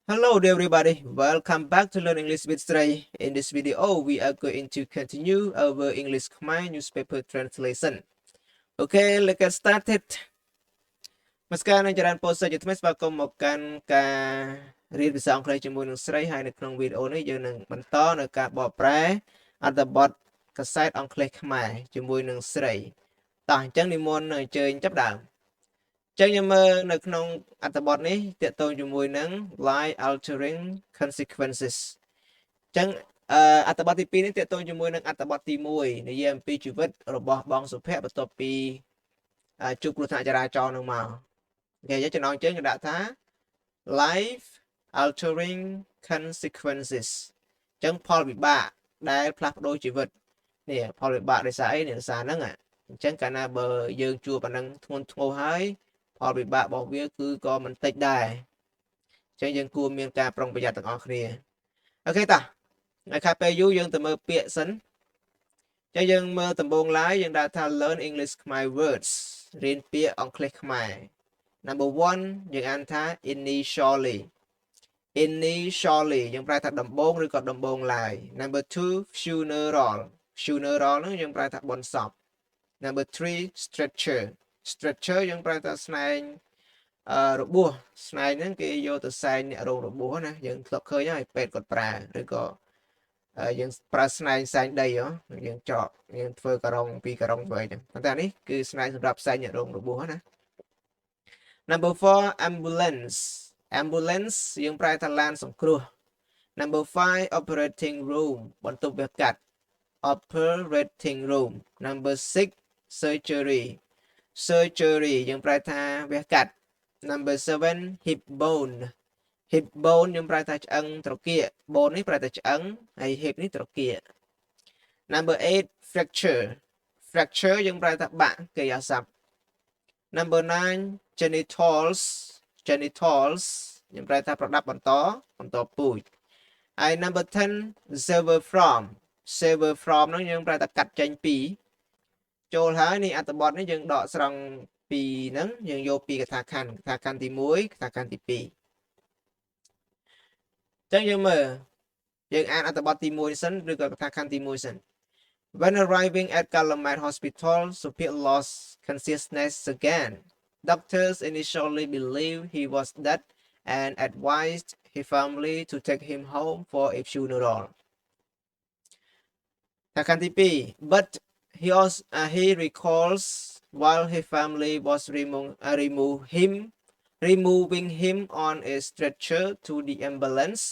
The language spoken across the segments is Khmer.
Hello there everybody, welcome back to Learn English with Srey. In this video, we are going to continue our English Khmer newspaper translation. Okay, let's get started. មកស្ការនឹងចរានពោលសិស្សជាថ្មីស្វាគមន៍មកកាន់ការរៀនភាសាអង់គ្លេសជាមួយនឹងស្រីហើយនៅក្នុងវីដេអូនេះយើងនឹងបន្តនៅការបកប្រែអត្ថបទកាសែតអង់គ្លេសខ្មែរជាមួយនឹងស្រីតោះអញ្ចឹងនិមន្តអញ្ជើញចាប់ដើម ចឹងខ្ញុំមើលនៅក្នុងអត្ថបទនេះតកតងជាមួយនឹង life altering consequences ចឹងអត្ថបទទី2នេះតកតងជាមួយនឹងអត្ថបទទី1និយាយអំពីជីវិតរបស់បងសុភ័ក្របន្ទាប់ពីជួបគ្រោះថ្នាក់ចរាចរណ៍នឹងមកគេចំណងជើងគេដាក់ថា life altering consequences ចឹងផលវិបាកដែលផ្លាស់ប្ដូរជីវិតនេះផលវិបាកដោយសារអីនេះដោយសារហ្នឹងអញ្ចឹងកាលណាបើយើងជួបប៉ុណ្ណឹងធ្ងន់ធ្ងរហើយផលវិបាករបស់វាគឺក៏មិនតិចដែរអញ្ចឹងយើងគួរមានការប្រុងប្រយ័ត្នទាំងអស់គ្នាអូខេតាហើយខាពេលយូរយើងទៅមើលពាក្យសិនចឹងយើងមើលដំបូងឡើយយើងដាក់ថា learn English Khmer words រៀនពាក្យអង់គ្លេសខ្មែរ number 1យើងអានថា initially យើងប្រែថាដំបូងឬក៏ដំបូងឡើយ number 2 funeral ហ្នឹងយើងប្រែថាបុណ្យសព number 3 stretcher យើងប្រែថាស្នែងរបួសស្នែងហ្នឹងគេយកទៅសែងអ្នករងរបួសណាយើងធ្លាប់ឃើញហើយពេទ្យគាត់ប្រើឬក៏យើងប្រើស្នែងសែងដីយើងចកយើងធ្វើការ៉ុងពីការ៉ុងធ្វើអីចឹងប៉ុន្តែនេះគឺស្នែងសម្រាប់សែងអ្នករងរបួសណា number 4 ambulance យើងប្រែថាឡានសង្គ្រោះ number 5 operating room បន្ទប់វះកាត់ operating room number 6 surgery យើងប្រែថាវះកាត់ number 7 hip bone យើងប្រែថាឆ្អឹងត្រគាក bone នេះប្រែថាឆ្អឹងហើយ hip នេះត្រគាក number 8 fracture យើងប្រែថាបាក់កិរិយាសព្ទ number 9 genitals យើងប្រែថាប្រដាប់បន្តពូជហើយ number 10 sever from ហ្នឹងយើងប្រែថាកាត់ចេញពីចូលហើយនេះអត្ថបទនេះយើងដកស្រង់ពីហ្នឹងយើងយកពីកថាខណ្ឌទី1កថាខណ្ឌទី2ចឹងយើងមើលយើងអានអត្ថបទទី1សិនឬក៏កថាខណ្ឌទី1សិន When arriving at Calumet Hospital, Sophia lost consciousness again. Doctors initially believed he was dead and advised his family to take him home for a funeral. កថាខណ្ឌទី2 But he recalls while his family was removing him on a stretcher to the ambulance,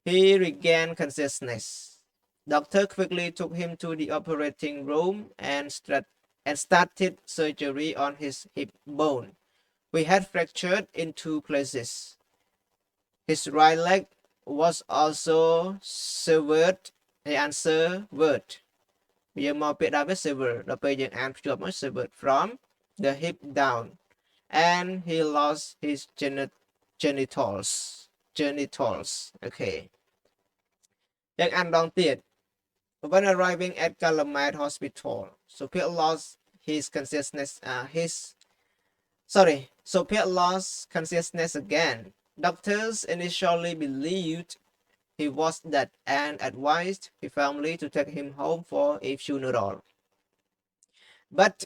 he regained consciousness. Doctor quickly took him to the operating room and started surgery on his hip bone. We had fractured in 2 places. His right leg was also severed. យើងមកពាក្យដើមវា sever ដល់ពេលយើងអានភ្ជាប់មក severed from the hip down and he lost his genitals អូខេយើងអានដងទៀត When arriving at Calumet Hospital, Sophia lost consciousness again. Doctors initially believed he was dead and advised his family to take him home for a funeral. But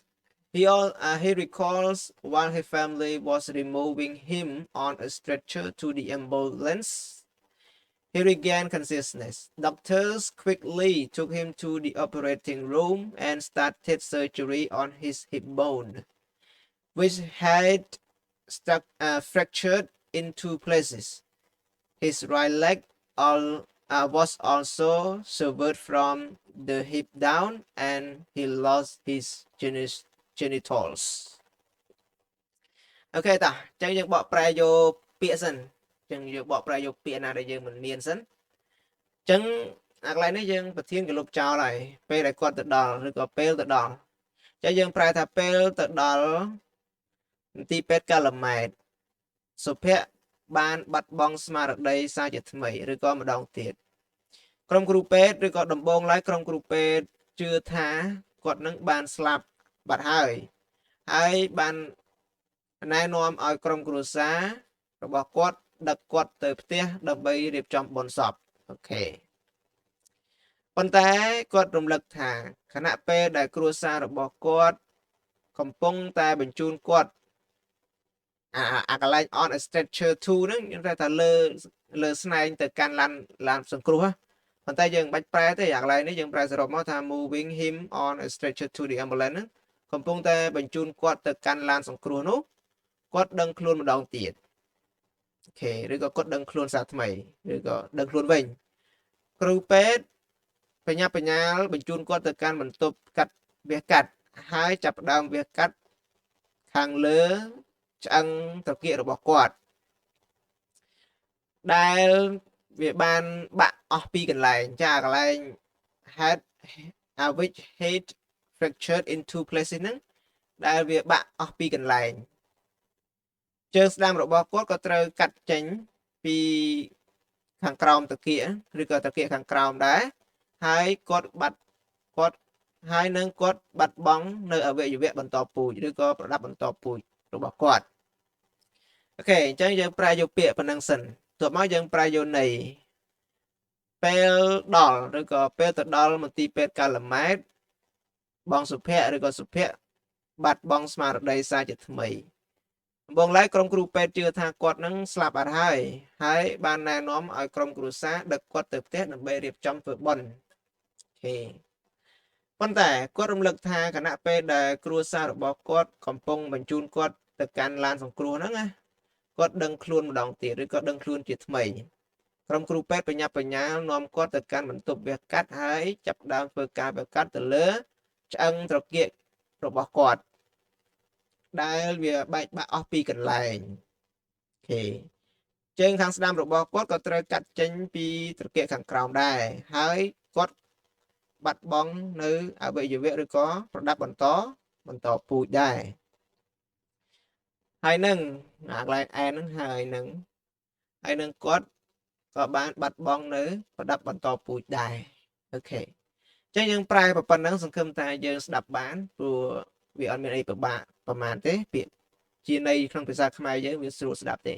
he recalls while his family was removing him on a stretcher to the ambulance, he regained consciousness. Doctors quickly took him to the operating room and started surgery on his hip bone, which had fractured in 2 places. His right leg was also severed from the hip down and he lost his genitals. អូខេតាអញ្ចឹងយើងបកប្រែយកពាក្យសិនចឹងយើងបកប្រែយកពាក្យណាដែលយើងមិនមានសិនចឹងអាកន្លែងនេះយើងប្រធានគេលុបចោលហើយពេលដែលគាត់ទៅដល់ឬក៏ពេលទៅដល់ចឹងយើងប្រែថាពេលទៅដល់មន្ទីរពេទ្យកាឡាម៉ែតសុភ័ក្របានបាត់បង់ស្មារតីសារជាថ្មីឬក៏ម្ដងទៀតក្រុមគ្រូពេទ្យឬក៏ដំបងឡើយក្រុមគ្រូពេទ្យជឿថាគាត់នឹងបានស្លាប់បាត់ហើយបានណែនាំឲ្យក្រុមគ្រួសាររបស់គាត់ ដឹកគាត់ទៅផ្ទះដើម្បីរៀបចំបុណ្យសពអូខេប៉ុន្តែគាត់រំលឹកថាខណៈពេលដែលគ្រួសាររបស់គាត់កំពុងតែបញ្ជូនគាត់អាកន្លែង on a stretcher 2ហ្នឹងយើងថាលើស្នែងទៅកាន់ឡានសង្គ្រោះប៉ុន្តែយើងមិនបាច់ប្រែទេអាកន្លែងនេះយើងប្រែសរុបមកថា moving him on a stretcher to the ambulance ហ្នឹងកំពុងតែបញ្ជូនគាត់ទៅកាន់ឡានសង្គ្រោះនោះគាត់ដឹងខ្លួនម្ដងទៀតអូខេឬក៏គាត់ដឹងខ្លួនសារថ្មីឬក៏ដឹងខ្លួនវិញគ្រូពេទ្យបញ្ញាបញ្ញាលបញ្ជូនគាត់ទៅកាន់បន្ទប់កាត់វះកាត់ហើយចាប់ផ្ដើមវះកាត់ខាងលើឆ្អឹងត្រគាករបស់គាត់ដែលវាបានបាក់អស់ពីកន្លែងចាកន្លែង head which head fractured in two places ហ្នឹងដែលវាបាក់អស់ពីកន្លែងជើងស្ដាំរបស់គាត់ក៏ត្រូវកាត់ចេញពីខាងក្រោមត្រគាកឬក៏ត្រគាកខាងក្រោមដែរហើយគាត់បាត់បង់នៅអวัยวៈបន្តពូជឬក៏ប្រដាប់បន្តពូជរបស់គាត់អូខេអញ្ចឹងយើងប្រែយកពាក្យប៉ុណ្ណឹងសិនទោះមកយើងប្រែយកន័យពេលដល់ឬក៏ពេលទៅដល់មន្ទីរពេទ្យកាល់ម៉ែតបងសុភ័ក្រឬក៏សុភ័ក្របាត់បង់ស្មារតីសារជាថ្មីដំបូងឡើយក្រុមគ្រូពេទ្យជឿថាគាត់នឹងស្លាប់អត់ហើយបានណែនាំឲ្យក្រុមគ្រួសារដឹកគាត់ទៅផ្ទះដើម្បីរៀបចំធ្វើបុណ្យអូខេប៉ុន្តែគាត់រំលឹកថាគណៈពេលដែលគ្រួសាររបស់គាត់កំពុងបញ្ជូនគាត់ទៅកាន់ឡានសង្គ្រោះហ្នឹងណាគាត់ដឹងខ្លួនម្ដងទៀតឬក៏ដឹងខ្លួនជាថ្មីក្រុមគ្រូពេទ្យបញ្ញាបញ្ញាលនាំគាត់ទៅកាន់បន្ទប់វះកាត់ហើយចាប់ផ្ដើមធ្វើការវះកាត់ទៅលើឆ្អឹងត្រគាករបស់គាត់ដែលវាបែកបាក់អស់ពីកន្លែងអូខេជើងខាងស្ដាំរបស់គាត់ក៏ត្រូវកាត់ចេញពីត្រគាកខាងក្រោមដែរហើយគាត់បាត់បង់នៅអวัยวៈឬក៏ប្រដាប់បន្តពូជដែរហើយនឹងអាកន្លែង N ហ្នឹងហើយនឹងគាត់ក៏បានបាត់បង់នៅប្រដាប់បន្តពូជដែរអូខេអញ្ចឹងយើងប្រែប៉ុណ្ណឹងសង្ឃឹមថាយើងស្ដាប់បានព្រោះវាអត់មានអីពិបាកប្រហែលទេពាក្យជាន័យក្នុងភាសាខ្មែរយើងវាស្រួលស្ដាប់ទេ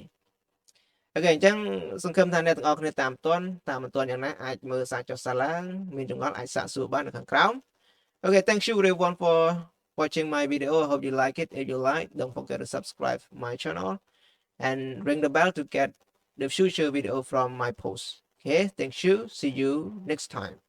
អូខេអញ្ចឹងសង្ឃឹមថាអ្នកទាំងអស់គ្នាតាមមិនទាន់យ៉ាងណាអាចមើលសារចុះសារឡើងមានចម្ងល់អាចសាកសួរបាននៅខាងក្រោម Okay, thank you everyone for watching my video. I hope you like it. If you like, don't forget to subscribe my channel and ring the bell to get the future video from my posts. Okay, thank you. See you next time.